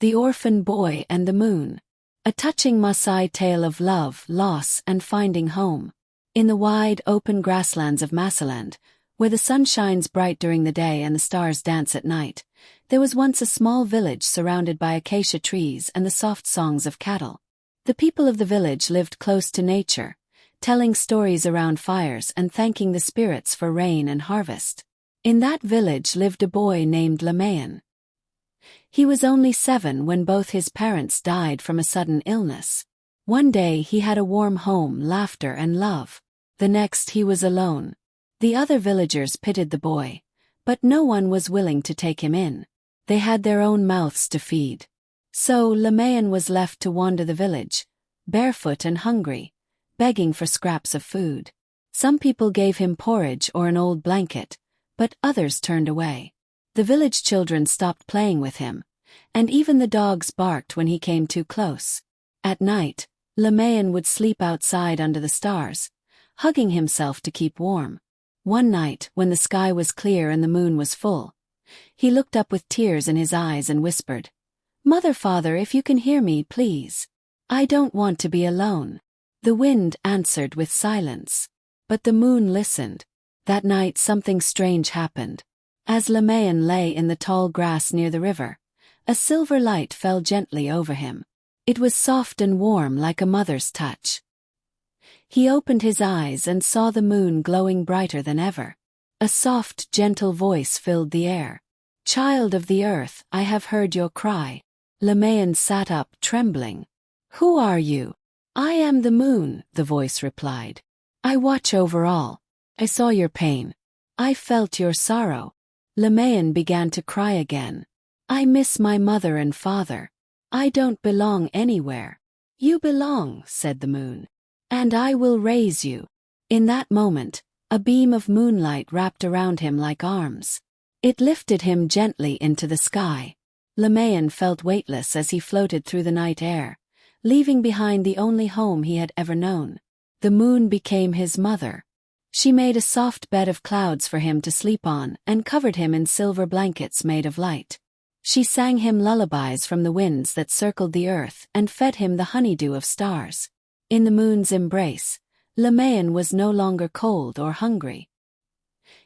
The Orphan Boy and the Moon. A touching Maasai tale of love, loss, and finding home. In the wide, open grasslands of Maasailand, where the sun shines bright during the day and the stars dance at night, there was once a small village surrounded by acacia trees and the soft songs of cattle. The people of the village lived close to nature, telling stories around fires and thanking the spirits for rain and harvest. In that village lived a boy named Lemaiyan. He was only 7 when both his parents died from a sudden illness. One day he had a warm home, laughter and love. The next he was alone. The other villagers pitied the boy, but no one was willing to take him in. They had their own mouths to feed. So Lemaiyan was left to wander the village, barefoot and hungry, begging for scraps of food. Some people gave him porridge or an old blanket, but others turned away. The village children stopped playing with him, and even the dogs barked when he came too close. At night, Lemaiyan would sleep outside under the stars, hugging himself to keep warm. One night, when the sky was clear and the moon was full, he looked up with tears in his eyes and whispered, "Mother, Father, if you can hear me, please. I don't want to be alone." The wind answered with silence, but the moon listened. That night something strange happened. As Lemaiyan lay in the tall grass near the river, a silver light fell gently over him. It was soft and warm like a mother's touch. He opened his eyes and saw the moon glowing brighter than ever. A soft, gentle voice filled the air. "Child of the earth, I have heard your cry." Lemaiyan sat up, trembling. "Who are you?" "I am the moon," the voice replied. "I watch over all. I saw your pain. I felt your sorrow." Lemaiyan began to cry again. "I miss my mother and father. I don't belong anywhere." "You belong," said the moon. "And I will raise you." In that moment, a beam of moonlight wrapped around him like arms. It lifted him gently into the sky. Lemaiyan felt weightless as he floated through the night air, leaving behind the only home he had ever known. The moon became his mother. She made a soft bed of clouds for him to sleep on and covered him in silver blankets made of light. She sang him lullabies from the winds that circled the earth and fed him the honeydew of stars. In the moon's embrace, Lemaiyan was no longer cold or hungry.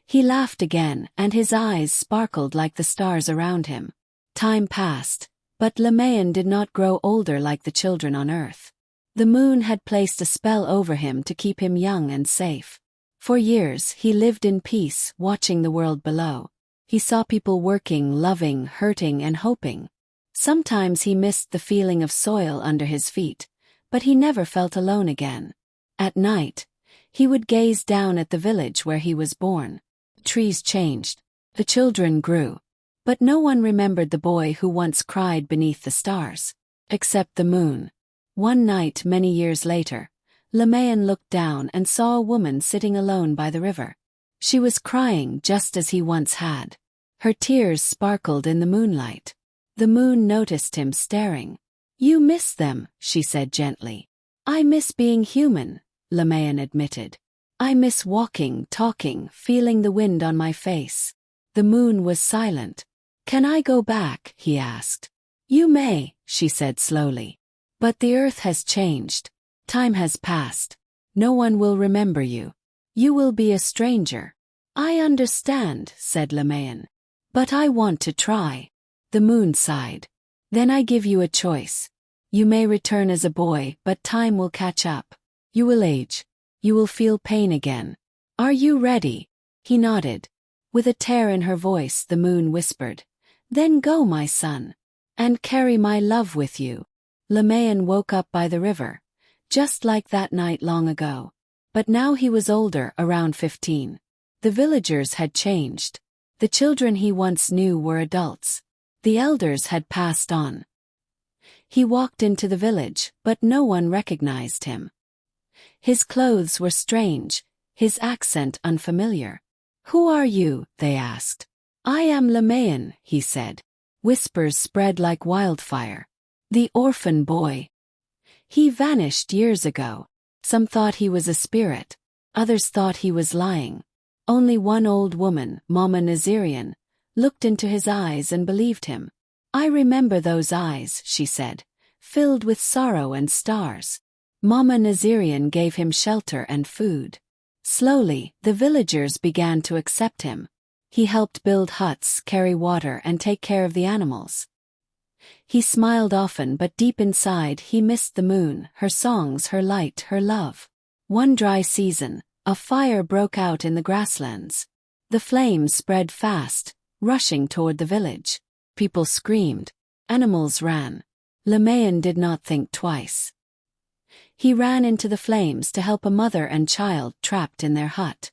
He laughed again, and his eyes sparkled like the stars around him. Time passed, but Lemaiyan did not grow older like the children on earth. The moon had placed a spell over him to keep him young and safe. For years he lived in peace, watching the world below. He saw people working, loving, hurting, and hoping. Sometimes he missed the feeling of soil under his feet, but he never felt alone again. At night, he would gaze down at the village where he was born. Trees changed. The children grew. But no one remembered the boy who once cried beneath the stars. Except the moon. One night many years later, Lemaiyan looked down and saw a woman sitting alone by the river. She was crying just as he once had. Her tears sparkled in the moonlight. The moon noticed him staring. "You miss them," she said gently. "I miss being human," Lemaiyan admitted. "I miss walking, talking, feeling the wind on my face." The moon was silent. "Can I go back?" he asked. "You may," she said slowly. "But the earth has changed. Time has passed. No one will remember you. You will be a stranger." "I understand," said Lemaiyan. "But I want to try." The moon sighed. "Then I give you a choice. You may return as a boy, but time will catch up. You will age. You will feel pain again. Are you ready?" He nodded. With a tear in her voice, the moon whispered, "Then go, my son, and carry my love with you." Lemaiyan woke up by the river, just like that night long ago. But now he was older, around 15. The villagers had changed. The children he once knew were adults. The elders had passed on. He walked into the village, but no one recognized him. His clothes were strange, his accent unfamiliar. "Who are you?" they asked. "I am Lemaiyan," he said. Whispers spread like wildfire. "The Orphan Boy. He vanished years ago." Some thought he was a spirit. Others thought he was lying. Only one old woman, Mama Nazirian, looked into his eyes and believed him. I remember those eyes, she said, filled with sorrow and stars. Mama Nazirian gave him shelter and food. Slowly, the villagers began to accept him. He helped build huts, carry water, and take care of the animals. He smiled often, but deep inside he missed the moon, her songs, her light, her love. One dry season, a fire broke out in the grasslands. The flames spread fast, rushing toward the village. People screamed. Animals ran. Lemaiyan did not think twice. He ran into the flames to help a mother and child trapped in their hut.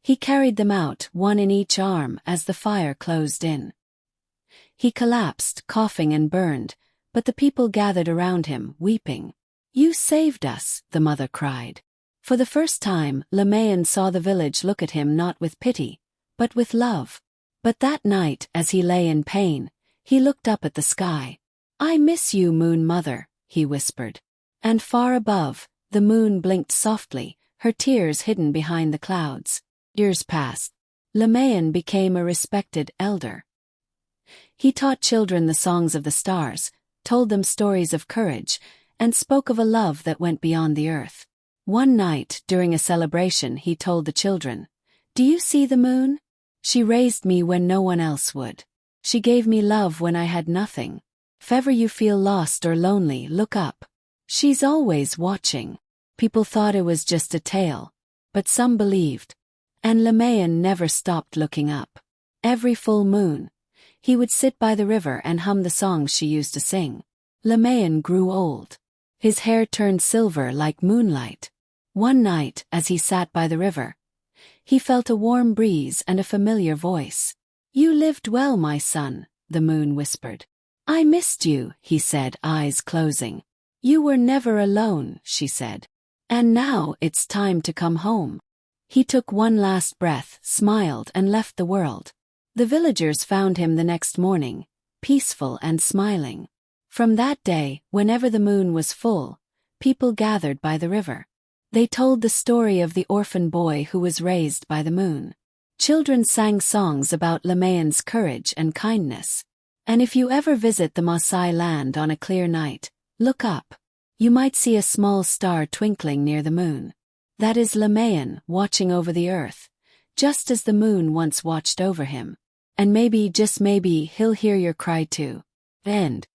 He carried them out, one in each arm, as the fire closed in. He collapsed, coughing and burned, but the people gathered around him, weeping. "You saved us," the mother cried. For the first time, Lemaiyan saw the village look at him not with pity, but with love. But that night, as he lay in pain, he looked up at the sky. "I miss you, Moon Mother," he whispered. And far above, the moon blinked softly, her tears hidden behind the clouds. Years passed. Lemaiyan became a respected elder. He taught children the songs of the stars, told them stories of courage, and spoke of a love that went beyond the earth. One night, during a celebration, he told the children, "Do you see the moon? She raised me when no one else would. She gave me love when I had nothing. If ever you feel lost or lonely, look up. She's always watching." People thought it was just a tale, but some believed. And Lemaiyan never stopped looking up. Every full moon, he would sit by the river and hum the songs she used to sing. Lemaiyan grew old. His hair turned silver like moonlight. One night, as he sat by the river, he felt a warm breeze and a familiar voice. "You lived well, my son," the moon whispered. "I missed you," he said, eyes closing. "You were never alone," she said. "And now it's time to come home." He took one last breath, smiled, and left the world. The villagers found him the next morning, peaceful and smiling. From that day, whenever the moon was full, people gathered by the river. They told the story of the orphan boy who was raised by the moon. Children sang songs about Lemaiyan's courage and kindness. And if you ever visit the Maasailand on a clear night, look up. You might see a small star twinkling near the moon. That is Lemaiyan watching over the earth, just as the moon once watched over him. And maybe, just maybe, he'll hear your cry too. End.